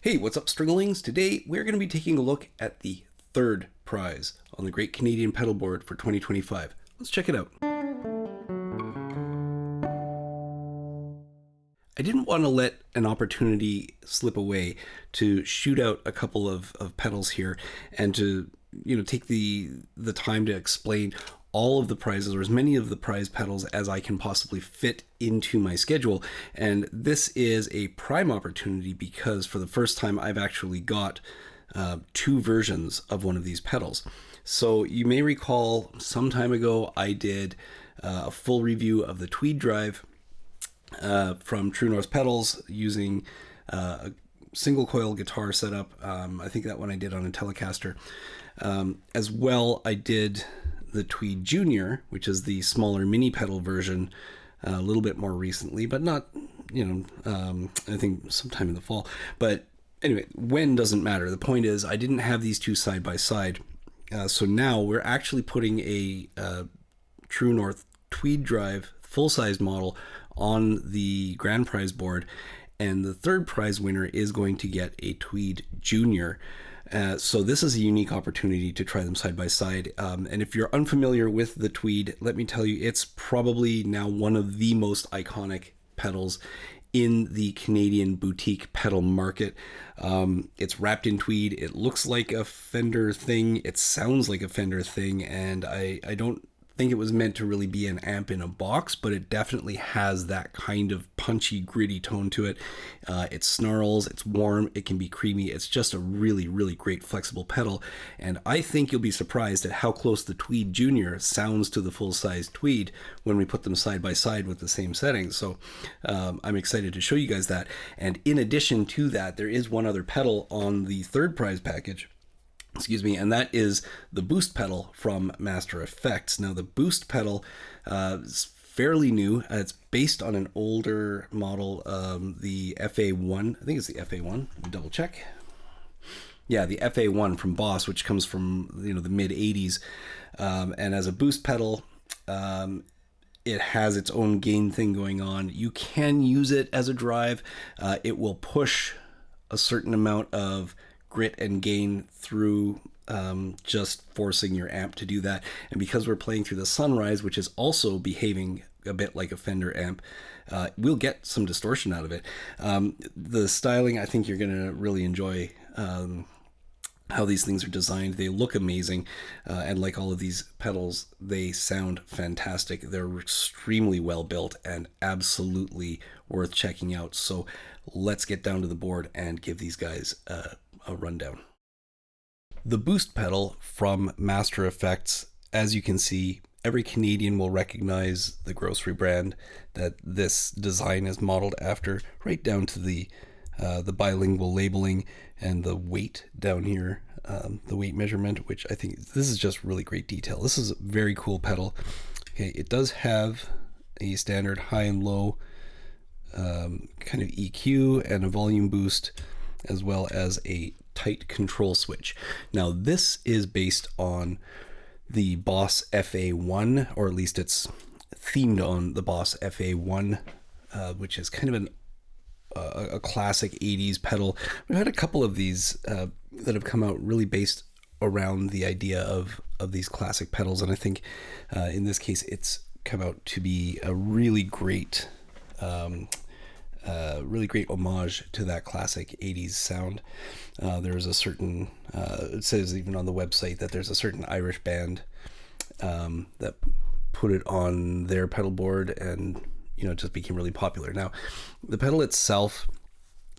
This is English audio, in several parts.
Hey, what's up, Stringlings? Today we're going to be taking a look at the third prize on the Great Canadian Pedalboard for 2025. Let's check it out. I didn't want to let an opportunity slip away to shoot out a couple of pedals here and to take the time to explain all of the prizes, or as many of the prize pedals as I can possibly fit into my schedule. And this is a prime opportunity because for the first time I've actually got two versions of one of these pedals. So you may recall some time ago I did a full review of the TWEED Drive from True North Pedals using a single coil guitar setup. I think that one I did on a Telecaster. As well, I did the TWEED Junior, which is the smaller mini pedal version, a little bit more recently, but not, I think sometime in the fall. But anyway, when doesn't matter. The point is, I didn't have these two side by side. So now we're actually putting a True North TWEED Drive full-size model on the grand prize board, and the third prize winner is going to get a TWEED Junior. So this is a unique opportunity to try them side by side. And if you're unfamiliar with the TWEED, let me tell you, it's probably now one of the most iconic pedals in the Canadian boutique pedal market. It's wrapped in tweed. It looks like a Fender thing. It sounds like a Fender thing. And I don't think it was meant to really be an amp in a box, but it definitely has that kind of punchy, gritty tone to it. It snarls, it's warm, it can be creamy. It's just a really, really great flexible pedal. And I think you'll be surprised at how close the TWEED Junior sounds to the full-size Tweed when we put them side by side with the same settings. So I'm excited to show you guys that. And in addition to that, there is one other pedal on the third prize package. Excuse me, and that is the boost pedal from Master Effects. Now, the boost pedal is fairly new. It's based on an older model, the FA1. I think it's the FA1. Let me double check. Yeah, the FA1 from Boss, which comes from the mid '80s, and as a boost pedal, it has its own gain thing going on. You can use it as a drive. It will push a certain amount of grit and gain through just forcing your amp to do that. And because we're playing through the Sunrise, which is also behaving a bit like a Fender amp, we'll get some distortion out of it. The styling, I think you're going to really enjoy how these things are designed. They look amazing, and like all of these pedals, they sound fantastic. They're extremely well built and absolutely worth checking out. So let's get down to the board and give these guys a rundown. The boost pedal from Master Effects, as you can see, every Canadian will recognize the grocery brand that this design is modeled after, right down to the bilingual labeling and the weight down here, the weight measurement, which I think this is just really great detail. This is a very cool pedal. Okay, it does have a standard high and low kind of EQ and a volume boost, as well as a tight control switch. Now, this is based on the Boss FA1, or at least it's themed on the Boss FA1, which is kind of a classic 80s pedal. We've had a couple of these that have come out really based around the idea of these classic pedals, and I think in this case it's come out to be a really great homage to that classic 80s sound. There's a certain, it says even on the website that there's a certain Irish band that put it on their pedal board, and it just became really popular. Now, the pedal itself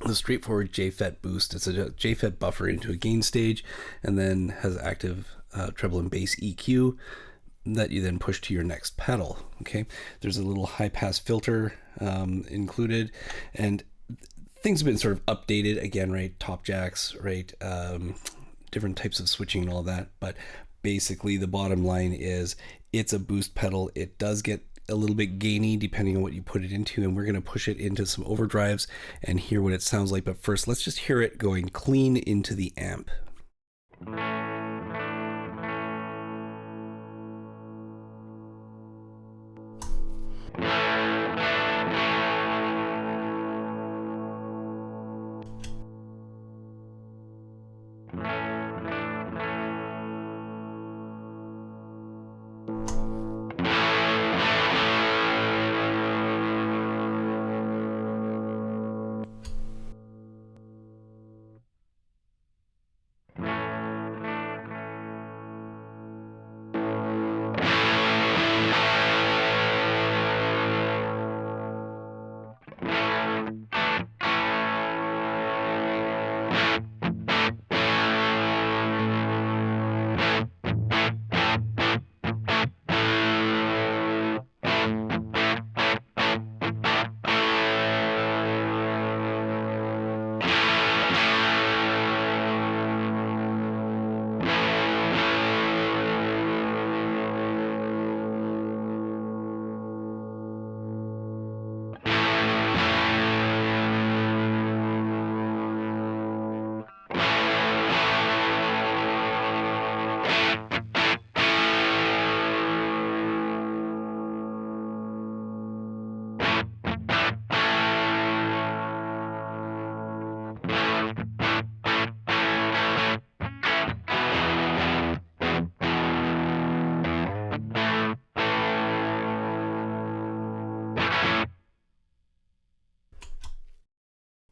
is a straightforward JFET boost. It's a JFET buffer into a gain stage, and then has active treble and bass EQ that you then push to your next pedal. Okay, there's a little high pass filter included, and things have been sort of updated again, right? Top jacks, right? Different types of switching and all that. But basically, the bottom line is it's a boost pedal. It does get a little bit gainy depending on what you put it into, and we're going to push it into some overdrives and hear what it sounds like. But first, let's just hear it going clean into the amp.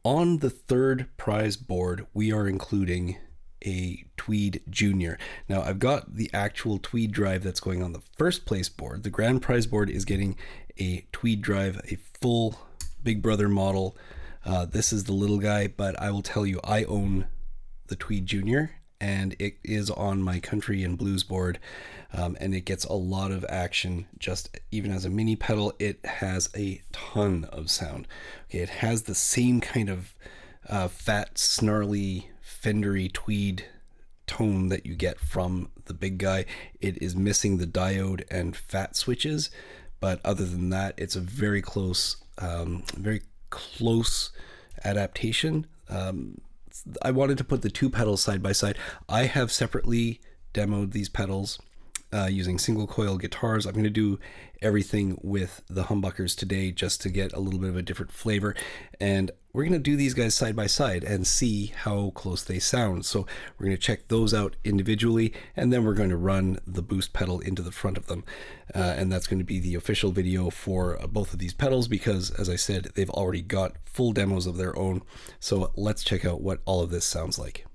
on the third prize board, we are including a TWEED Junior. Now, I've got the actual TWEED Drive that's going on the first place board. The grand prize board is getting a TWEED Drive, a full Big Brother model. This is the little guy, but I will tell you, I own the TWEED Junior, and it is on my country and blues board, and it gets a lot of action. Just even as a mini pedal, it has a ton of sound. Okay, it has the same kind of fat, snarly, Fendery tweed tone that you get from the big guy. It is missing the diode and fat switches, but other than that, it's a very close adaptation. I wanted to put the two pedals side by side. I have separately demoed these pedals using single coil guitars. I'm going to do everything with the humbuckers today just to get a little bit of a different flavor, and we're going to do these guys side by side and see how close they sound. So we're going to check those out individually, and then we're going to run the boost pedal into the front of them, and that's going to be the official video for both of these pedals, because as I said, they've already got full demos of their own. So let's check out what all of this sounds like.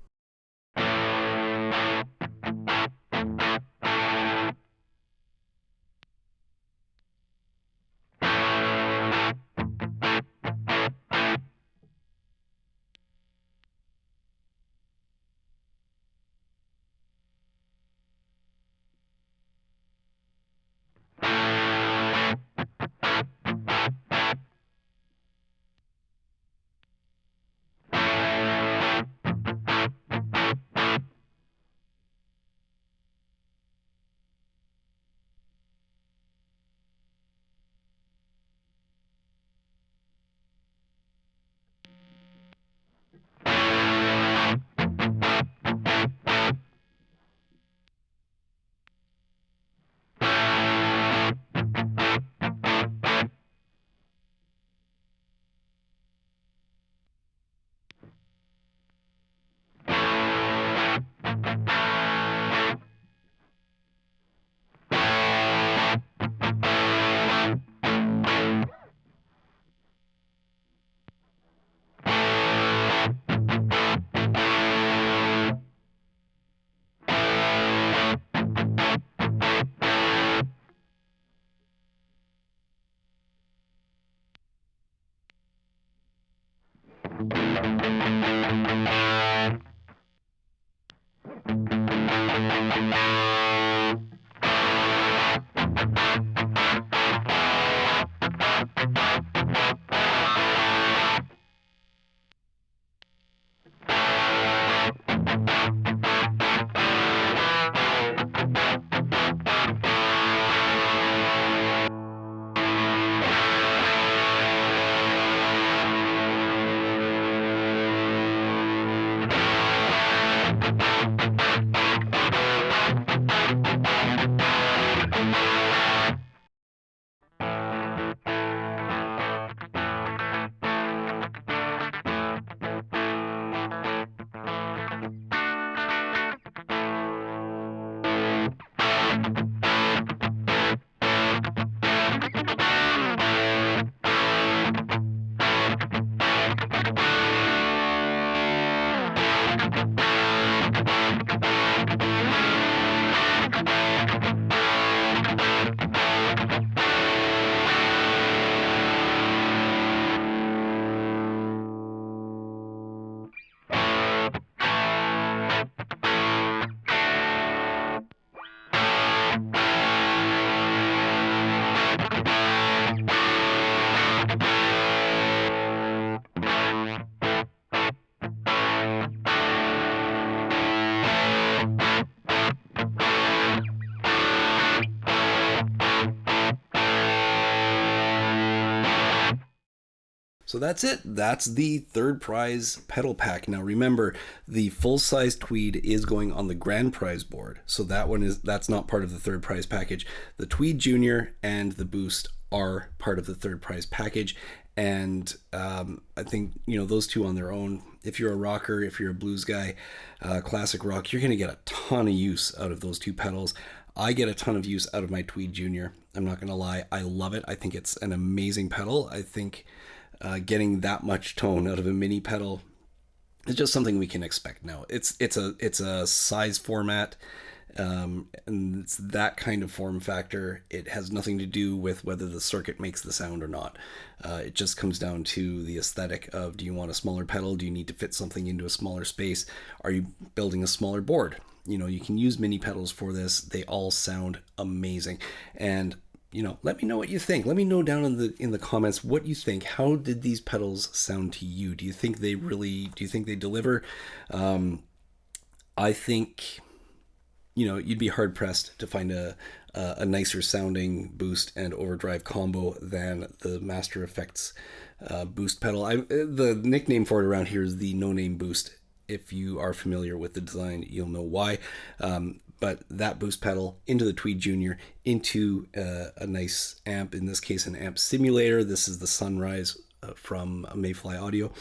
So that's it. That's the third prize pedal pack. Now remember, the full-size Tweed is going on the grand prize board, so that's not part of the third prize package. The Tweed Junior and the Boost are part of the third prize package, and I think those two on their own. If you're a rocker, if you're a blues guy, classic rock, you're going to get a ton of use out of those two pedals. I get a ton of use out of my Tweed Junior. I'm not going to lie, I love it. I think it's an amazing pedal. I think getting that much tone out of a mini pedal is just something we can expect now. It's a size format, and it's that kind of form factor. It has nothing to do with whether the circuit makes the sound or not. It just comes down to the aesthetic of, do you want a smaller pedal? Do you need to fit something into a smaller space? Are you building a smaller board? You can use mini pedals for this. They all sound amazing. And let me know what you think. Let me know down in the comments what you think. How did these pedals sound to you? Do you think they deliver? I think, you'd be hard pressed to find a nicer sounding boost and overdrive combo than the Master Effects boost pedal. The nickname for it around here is the No Name Boost. If you are familiar with the design, you'll know why. But that boost pedal into the Tweed Junior, into a nice amp, in this case an amp simulator. This is the Sunrise from MayFly Audio.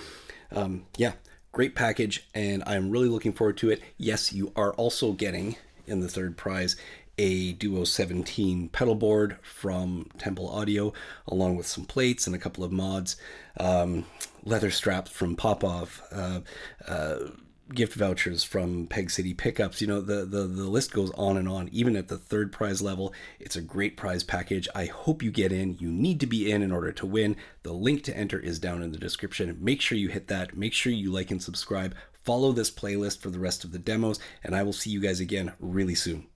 Great package, and I'm really looking forward to it. Yes, you are also getting, in the third prize, a Duo 17 pedal board from Temple Audio, along with some plates and a couple of mods, leather straps from Popoff, gift vouchers from Peg City Pickups. The list goes on and on. Even at the third prize level, it's a great prize package. I hope you get in. You need to be in order to win. The link to enter is down in the description. Make sure you hit that. Make sure you like and subscribe. Follow this playlist for the rest of the demos, and I will see you guys again really soon.